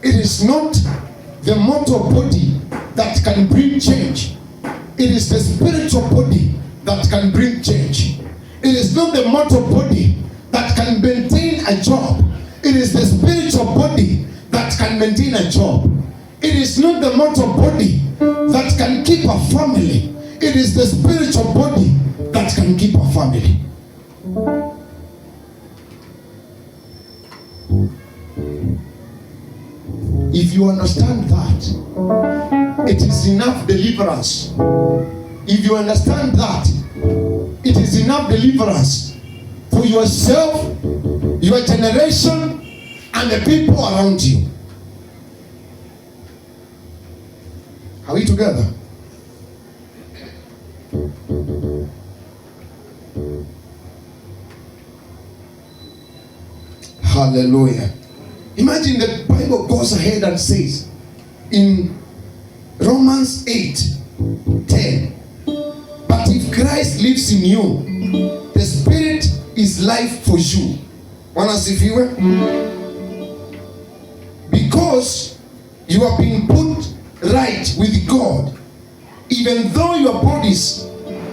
It is not the mortal body that can bring change. It is the spiritual body that can bring change. It is not the mortal body that can maintain a job. It is the spiritual body that can maintain a job. It is not the mortal body that can keep a family. It is the spiritual body that can keep a family. If you understand that, it is enough deliverance. If you understand that, it is enough deliverance for yourself, your generation, and the people around you. Are we together? Hallelujah. Imagine the Bible goes ahead and says in Romans 8:10, but if Christ lives in you, the Spirit is life for you. Wanasifiwe? Because you have been put right with God, even though your bodies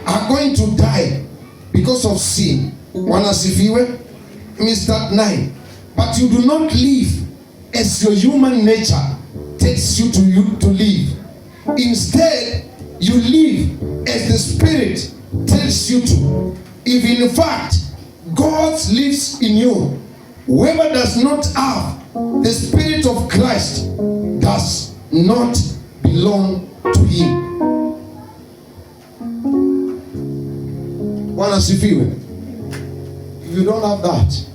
are going to die because of sin. Wanasifiwe? Let me start 9. But you do not live as your human nature takes you to live. Instead, you live as the Spirit tells you to. If in fact God lives in you, whoever does not have the Spirit of Christ does not belong to him. Wanasifiwe? If you don't have that,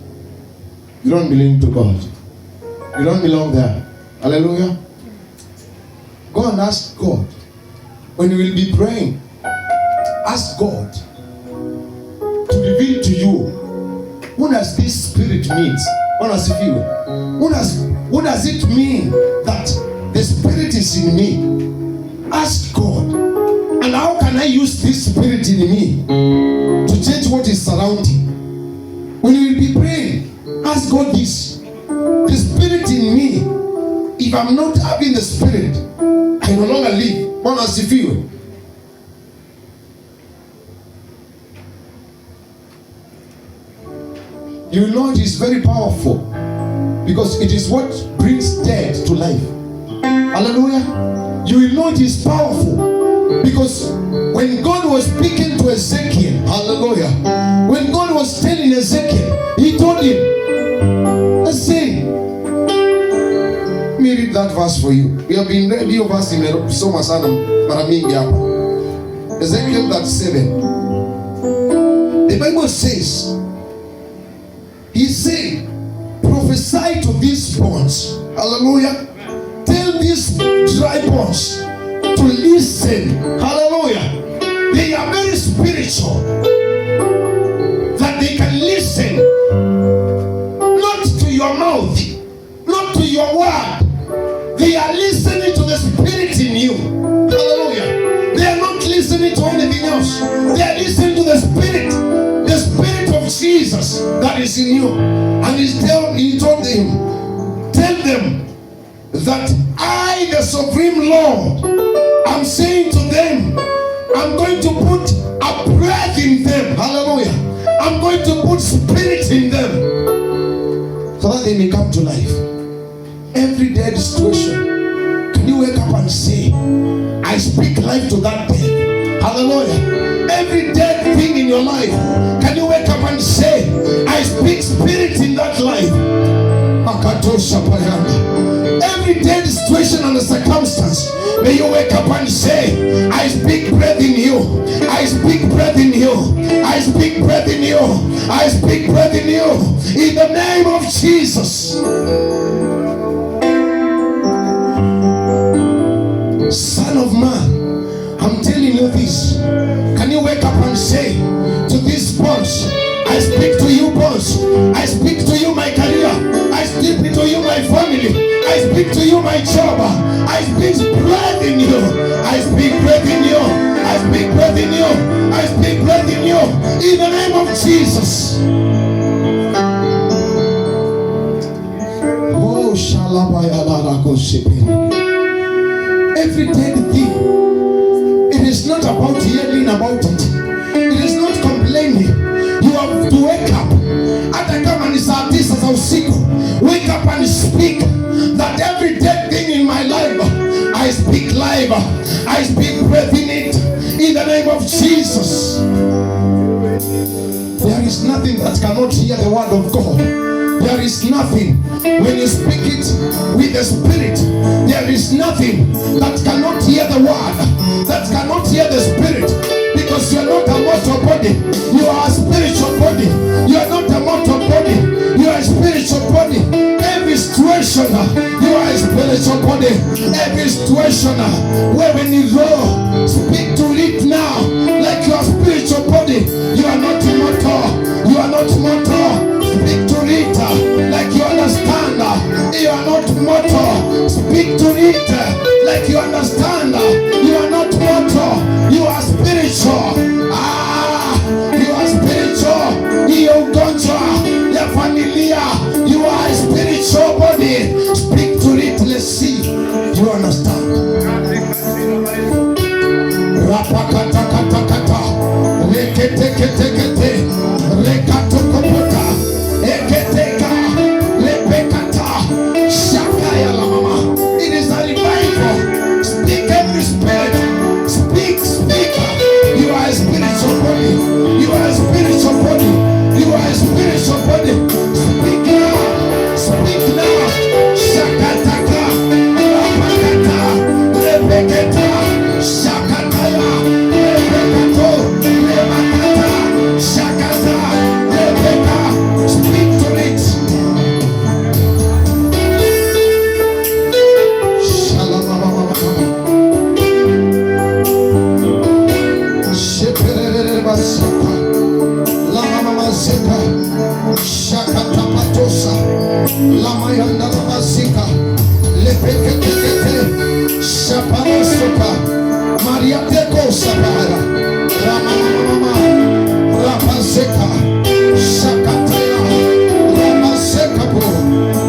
you don't belong to God. You don't belong there. Hallelujah. Go and ask God. When you will be praying, ask God to reveal to you, what does this Spirit mean? What does it mean that the Spirit is in me? Ask God. And how can I use this Spirit in me to change what is surrounding? When you will be praying, ask God this. The Spirit in me, if I'm not having the Spirit, I no longer live. Wanasifiwe? You know it is very powerful because it is what brings dead to life. Hallelujah. You will know it is powerful because when God was speaking to Ezekiel, hallelujah, when God was telling Ezekiel, he told him, let's say, let me read that verse for you. We have been reading your verse in Soma sana mara mingi hapa. Ezekiel 37. The Bible says, he said, prophesy to these bones. Hallelujah. Tell these dry bones to listen. Hallelujah. They are very spiritual, that they can listen not to your mouth, not to your word. They are listening to the Spirit in you. Hallelujah. They are not listening to anything else. They are listening to the Spirit of Jesus that is in you. And he told them, tell them that I, the Supreme Lord, am saying to them, I'm going to put a breath in them. Hallelujah. I'm going to put Spirit in them so that they may come to life. Every dead situation, can you wake up and say, I speak life to that death? Hallelujah. Every dead thing in your life, can you wake up and say, I speak Spirit in that life? Every dead situation and circumstance, may you wake up and say, I speak breath in you. I speak breath in you. I speak breath in you. I speak breath in you. In the name of Jesus. Son of man, I'm telling you this. Can you wake up and say to these bones, I speak to you bones. I speak to you my career. I speak to you my family. I speak to you my job. I speak breath in you. I speak breath in you. I speak breath in you. I speak breath in you. In the name of Jesus. Oh, shall Every dead thing, it is not about yelling about it. It is not complaining. You have to wake up. Hata kama ni saa 9 za usiku, wake up and speak that every dead thing in my life, I speak life. I speak breath in it. In the name of Jesus. There is nothing that cannot hear the word of God. There is nothing. When you speak it with the Spirit, there is nothing that cannot hear the word, that cannot hear the Spirit, because you are not a mortal body. You are a spiritual body. You are not a mortal body. You are a spiritual body. Every situation, you are a spiritual body. Every situation, where when you go, speak to it now, like you are spiritual body. You are not mortal. You are not mortal. Speak to it like you understand. You are not mortal. Speak to it like you understand. You are not mortal. You are spiritual. You are spiritual. Hiyo ugonjwa ya familia, you are a spiritual body. Speak to it. Let's see. You understand. Rapakatakata. Reketeketekete. Rekatokopota. Eketeka. Lepekata. Shakaya la mama. It is a revival. Speak every spirit. Speak. You are a spiritual body. You are a spiritual body. You are a spiritual body. Speak now. Speak now. Shakataka. Rapakata. Lepeketa. Shakataya. Lepekato. Lepakata. Shakata. Lepeka. Speak to it. Shalamamamama. Shepererebasaka. Lamamamazeka. Shakatapatosa. Lamayandalabasika. Lepeketekete. Shaparasoka. Mariateko sabara. Ramamamama. Rapaseka. Shakataya. Ramaseka po.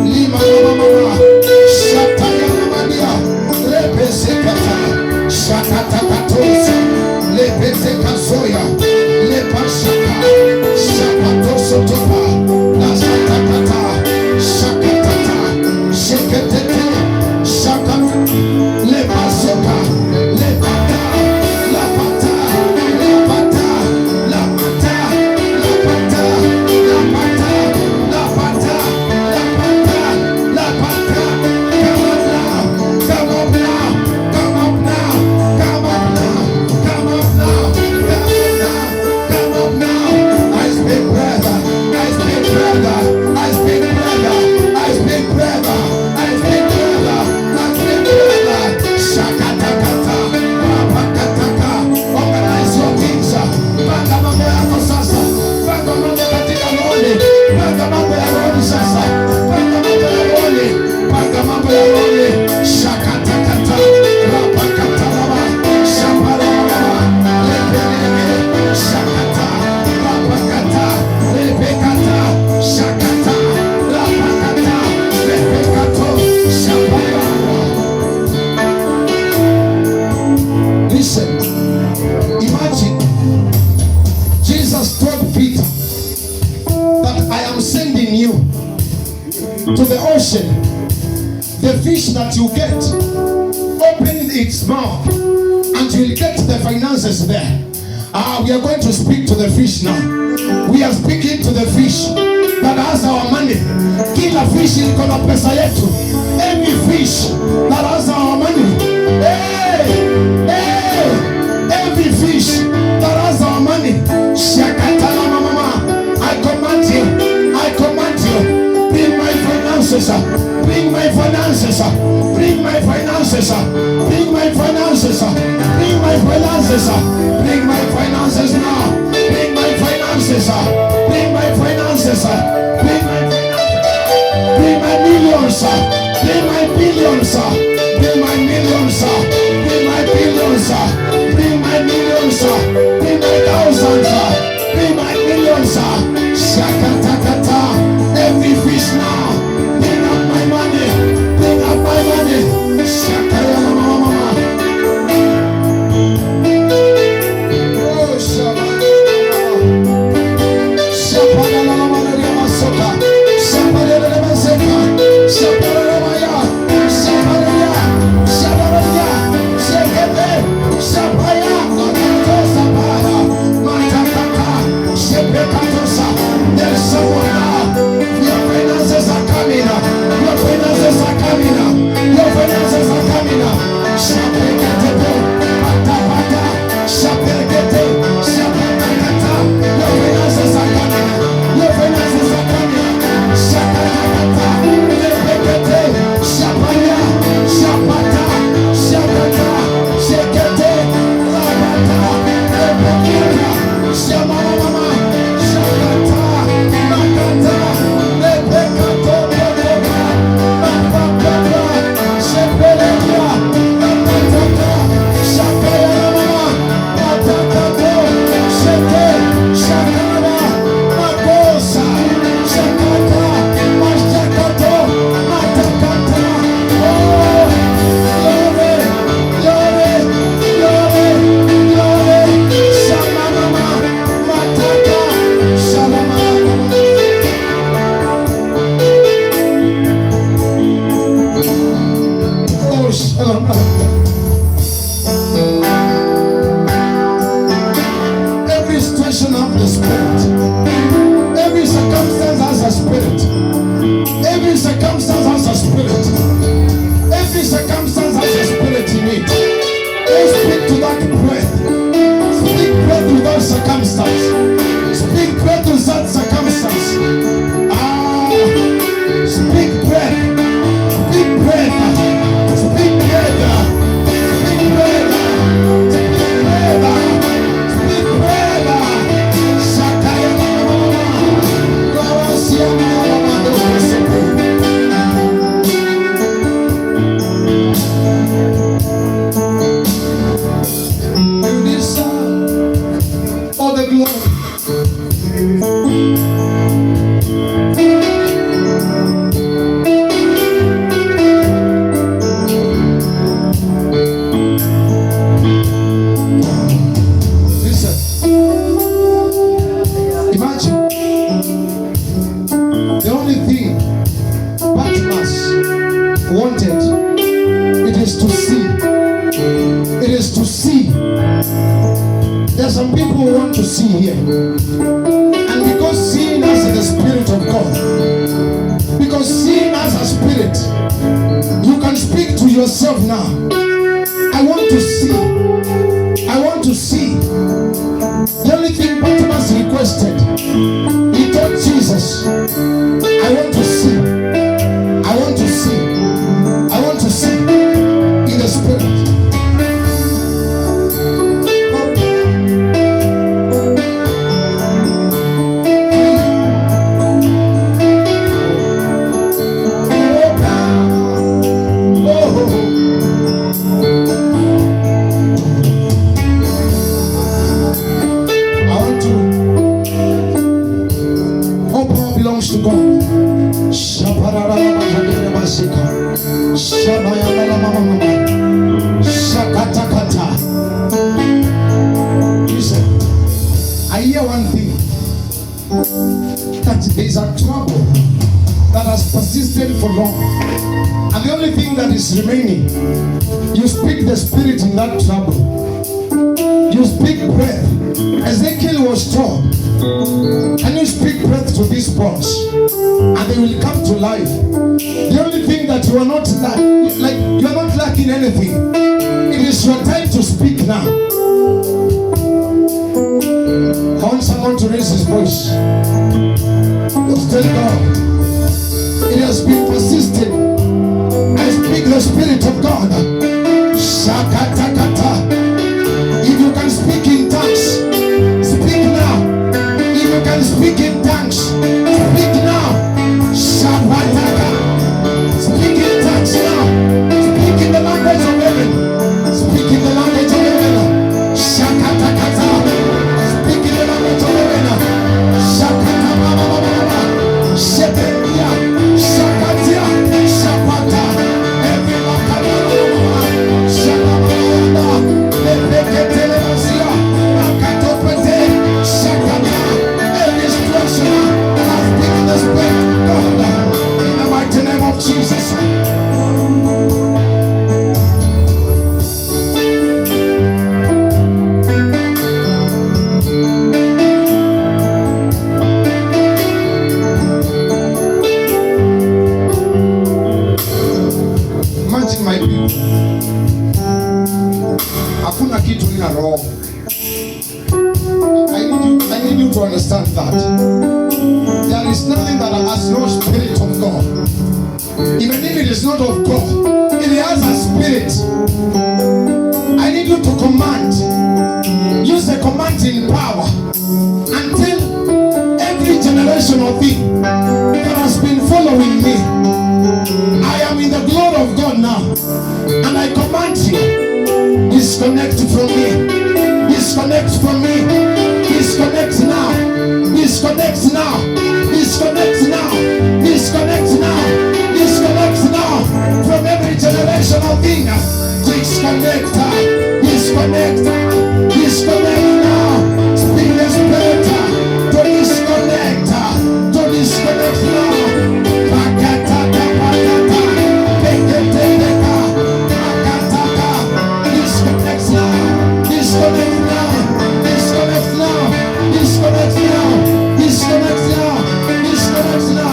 Limamamama. Shataya mamadia. Repesekata. Shakatakatosa. Lepetekazoya. Lepashaka. Shakatosotopa. Nasatakata. Shakatata. Sheketete. Shakata. Lepasoka. Lepata. Lapata. Lapata. Lapata. Lapata. Lapata. Lapata. Lapata. Lapata. Come up now. Come up now. Come up now. Come up now. Come up now. Come up now. I speak brother. I speak brother. I speak brother. I speak brother. I speak brother. I speak brother. Shakatakata. Rapakataka. Organize your things. Panga mambo yako sasa. Panga mambo katika roli. Panga mambo ya roli sasa. Panga mambo ya roli. Panga mambo ya roli. Shakatakata. Rapakataraba. Shaparaba. Lepeleke. Shakata. Rapakata. Lepekata. Shakata. Rapakata. Lepekato. Shaparaba. Listen. Imagine Jesus told Peter that I am sending you to the ocean. The fish that you get, open its mouth and you will get the finances there. We are going to speak to the fish now. We are speaking to the fish that has our money. Kila fish iko na pesa yetu. Every fish that has our money. Every fish that has our money. Shakatala mama. I command you. Bring my finances. Bring my finances. Bring my finances. Bring my finances. Bring my finances. Bring my finances now. Bring my finances. Bring my finances. Bring my finances. Bring my millions. Bring my billions. Bring my millions. Bring my billions. Bring my millions. Bring my thousands. Bring my millions. Shakatakata. Every fish now. Bring up my money. circumstance has a spirit. Every circumstance has a spirit in it. Let's speak to that breath. Speak breath to that circumstance. Speak breath to that circumstance. Speak breath. Speak breath. Speak breath. Speak breath. Speak breath. Shakaya mama. Rawasia mama. You deserve all the glory. Wanted, it is to see. It is to see. There are some people who want to see here, and because seeing us in the Spirit of God, because seeing us as Spirit, you can speak to yourself now. I want to see. I want to see. The only thing Bartimaeus requested, he told Jesus, I want to see. I want to see. I want to see in the Spirit. All power belongs to God. Listen, I hear one thing, that there is a trouble that has persisted for long, and the only thing that is remaining, you speak the Spirit in that trouble. You speak breath. Ezekiel was told, and you speak breath to these bones, and they will come to life. The only thing that you are not you are not lacking anything. It is your time to speak now. I want someone to raise his voice. Let's tell God. It has been persistent. I speak the Spirit of God. Shakatakata. If you can speak in tongues, speak now. If you can speak in tongues, speak now. Shapataka. Speak in tongues now. Speak in the language of heaven. Speak in the language of heaven. Shakatakata. Speak in the language of heaven. Shakatamama. Sheperia. Shakatia. Shapata. Every makamama. Shakamama. Lepeketelesia. Akatopete. Shakama. Every destruction. I speak in the Spirit of God. In the mighty name of Jesus. Imagine my people. Hakuna kitu ina roho. I need you to understand that. There is nothing that has no Spirit of God. Even if it is not of God, it has a spirit. I need you to command. Use the command in power until every generation of thing that has been following me, I am in the glory of God now, and I command you, disconnect from me, disconnect from me, disconnect now, disconnect now, disconnect now, disconnect now, disconnect now from every generation of thing. Disconnect, disconnect, disconnect now. Speak the Spirit to disconnect, to disconnect now. Pakataka, pakata, peketeleka, pakataka. Disconnect now, disconnect now, disconnect now, disconnect now, disconnect now, disconnect now.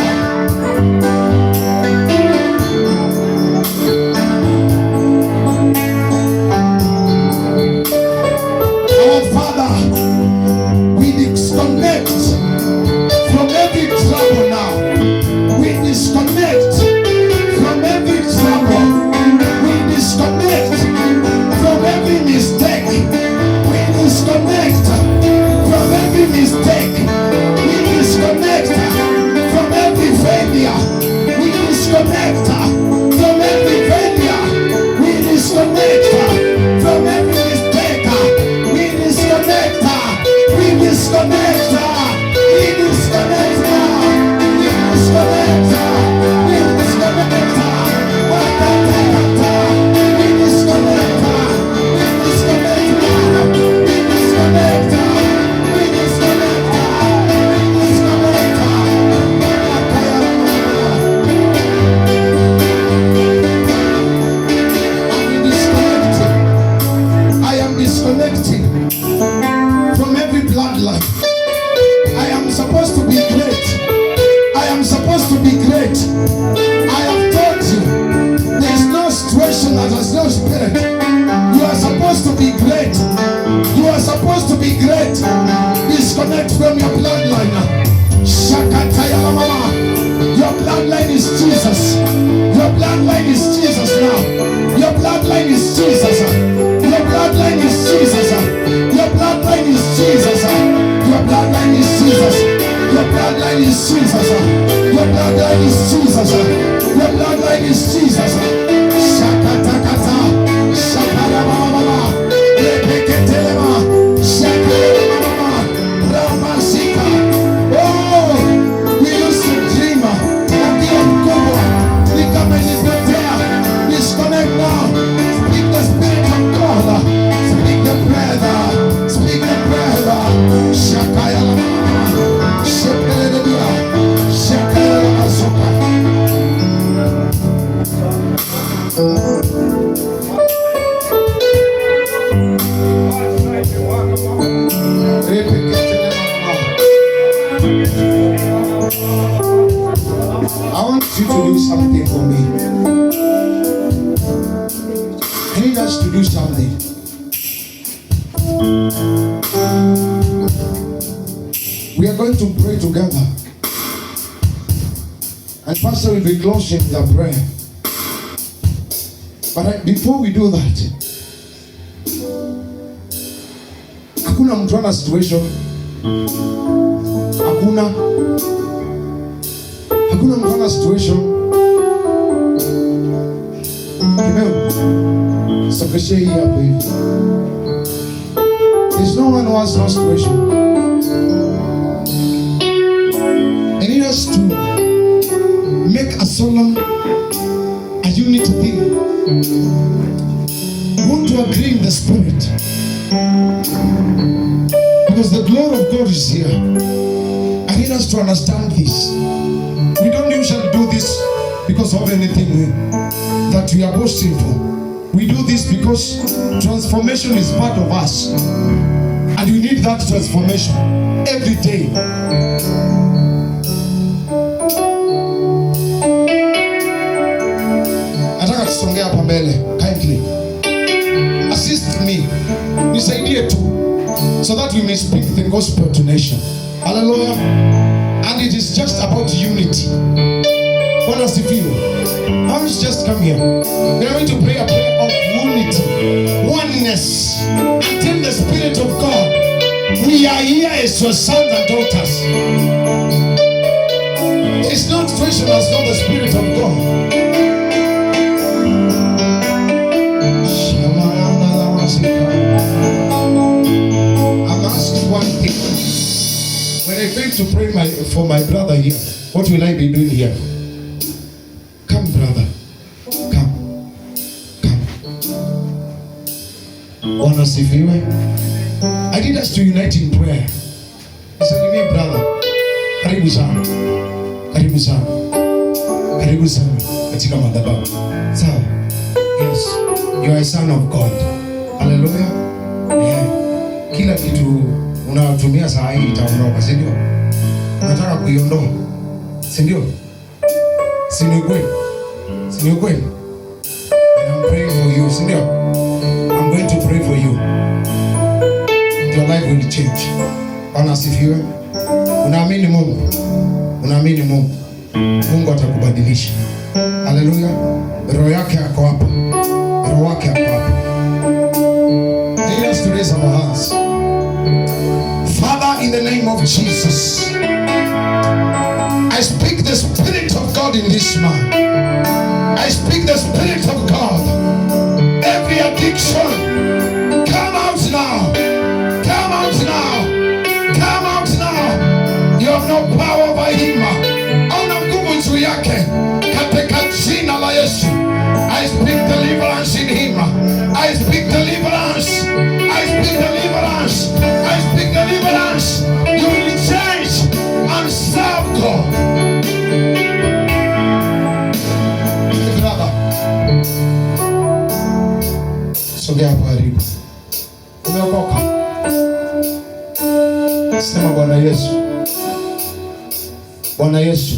name is Jesus. Shakatakata, shakarababa, repeketelema, shakarababa, ramasika. Oh, we used to dream ukiwa mkubwa ni kama ilipotea. Disconnect now. Speak the Spirit of God. Speak the breath. Speak the breath. Shakayalama, shepelelebia, shakayalamasoka. I want you to do something for me. I need us to do something. We are going to pray together. And Pastor will be closing the prayer. But before we do that, hakuna mtu ana situation. Hakuna mtu ana situation. Kimeo, sokeshe hii hapo hivi. There's no one who has no situation. I need us to make a solemn, a unity thing. We want to agree in the Spirit. Because the glory of God is here. I need us to understand this. We don't usually do this because of anything that we are boasting for. We do this because transformation is part of us. And we need that transformation every day. Nataka tusongea hapa mbele. Kindly assist me. Nisaidie tu. So that we may speak the gospel to nation. Hallelujah. And it is just about unity. What does it feel? I was just come here. We are going to pray a prayer of unity, oneness, until the Spirit of God. We are here as your sons and daughters. It's not question as not the Spirit of God. I'm asking one thing. When I came to pray for my brother here, what will I be doing here? Come, brother. Come. Bwana sifiwe. I need us to unite in prayer. Nisalimie brother. Karibu sana. Karibu sana. Karibu sana katika madhabahu. Sawa. Yes. You are a son of God. Hallelujah. Yeah. Kila kitu unatumia saa hii itaondoka, si ndio? Unataka kuiondoa, si ndio? Si ni kweli? Si ni kweli? And I'm praying for you, si ndio? I'm going to pray for you. Your life will change. Bwana asifiwe. Unaamini Mungu? Unaamini Mungu? Mungu atakubadilisha. Hallelujah. Roho yake yako hapa. Roho yake yako hapa. Let us raise our hands. Father, in the name of Jesus, I speak the Spirit of God in this man. I speak the Spirit of God. Every addiction, come out now. Come out now. Come out now. You have no power over him. Ona nguvu juu yake. Katika jina la Yesu. I speak deliverance in him. I speak deliverance. I speak deliverance. I speak deliverance. You will change and serve God. Brother, sogea hapo karibu. Umeokoka? Sema Bwana Yesu. Bwana Yesu,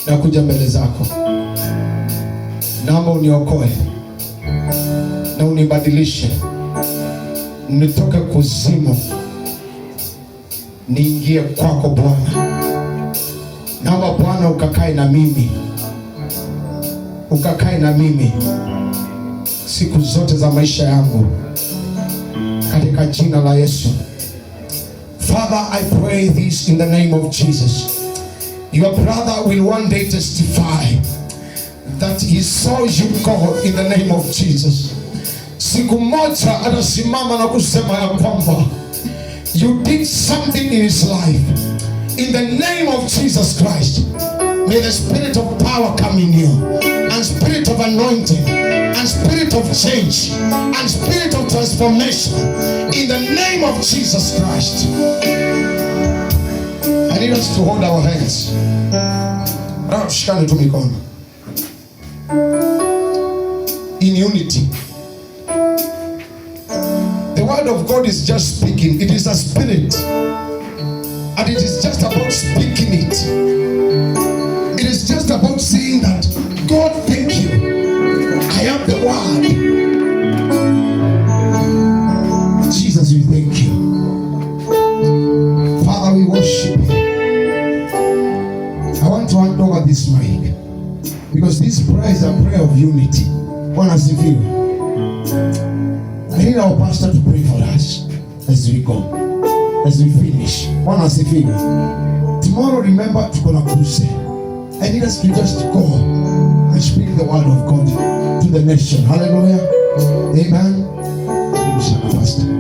nakuja mbele zako. Naomba uniokoe na unibadilishe, nitoke kuzimu niingie kwako Bwana. Naomba Bwana ukakae na mimi, ukakae na mimi siku zote za maisha yangu, katika jina la Yesu. Father, I pray this in the name of Jesus. Your brother will one day testify that he saw you go in the name of Jesus. Siku moja anasimama na kusema ya kwamba you did something in his life. In the name of Jesus Christ, may the spirit of power come in you, and spirit of anointing, and spirit of change, and spirit of transformation, in the name of Jesus Christ. I need us to hold our hands. Shikane tu mikono in unity. The word of God is just speaking. It is a spirit, and it is just about speaking it. It is just about saying that, God, thank you. I am the word. Jesus, we thank you. Father, we worship you. I want to hand over this mic, because this prayer is a prayer of unity. Bwana asifiwe. I need our pastor to pray for us as we go, as we finish. Bwana asifiwe. Tomorrow, remember, tuko na crusade. I need us to just go and speak the word of God to the nation. Hallelujah. Amen. Pastor.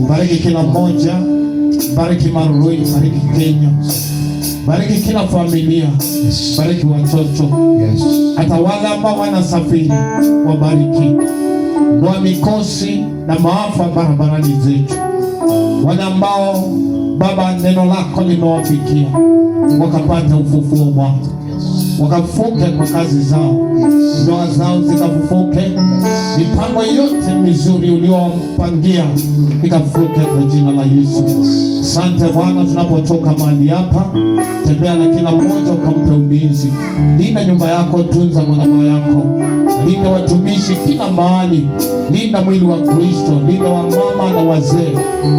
Bariki kila mmoja, bariki Marui, bariki Kenya, bariki kila familia, bariki watoto, hata wale ambao wanasafiri, wabariki. Ndoa mikosi na maafa barabarani zetu, wale ambao Baba neno lako limewafikia, wakapata ufufuo wako, wakafufuke kwa kazi zao, ndoa zao zikafufuke, mipango yote mizuri uliowapangia ikafufuke kwa jina la Yesu. Asante Bwana, tunapotoka mahali hapa, tembea na kila mmoja, ukampe ulinzi. Linda nyumba yako, tunza madhabahu yako, linda watumishi kila mahali, linda mwili wa Kristo, linda wamama na wazee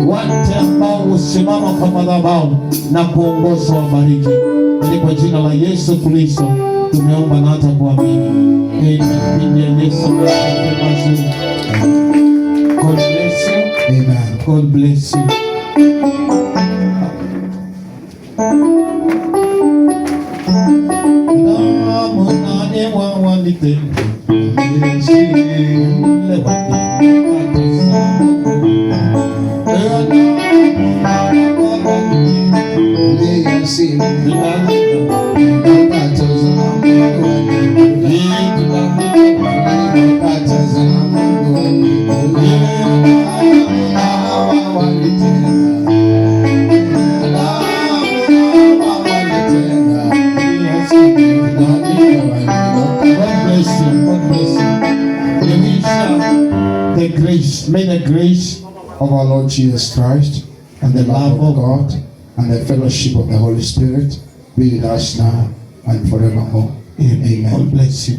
wote ambao husimama kwa madhabahu na kuongozwa, wabariki. Ili kwa jina la Yesu Kristo tumeomba na hata kuamini. Amen. Yesu mazuri. God bless you. Amen. God bless you. May the grace of our Lord Jesus Christ and the love of God and the fellowship of the Holy Spirit be with us now and forevermore. Amen. God bless you.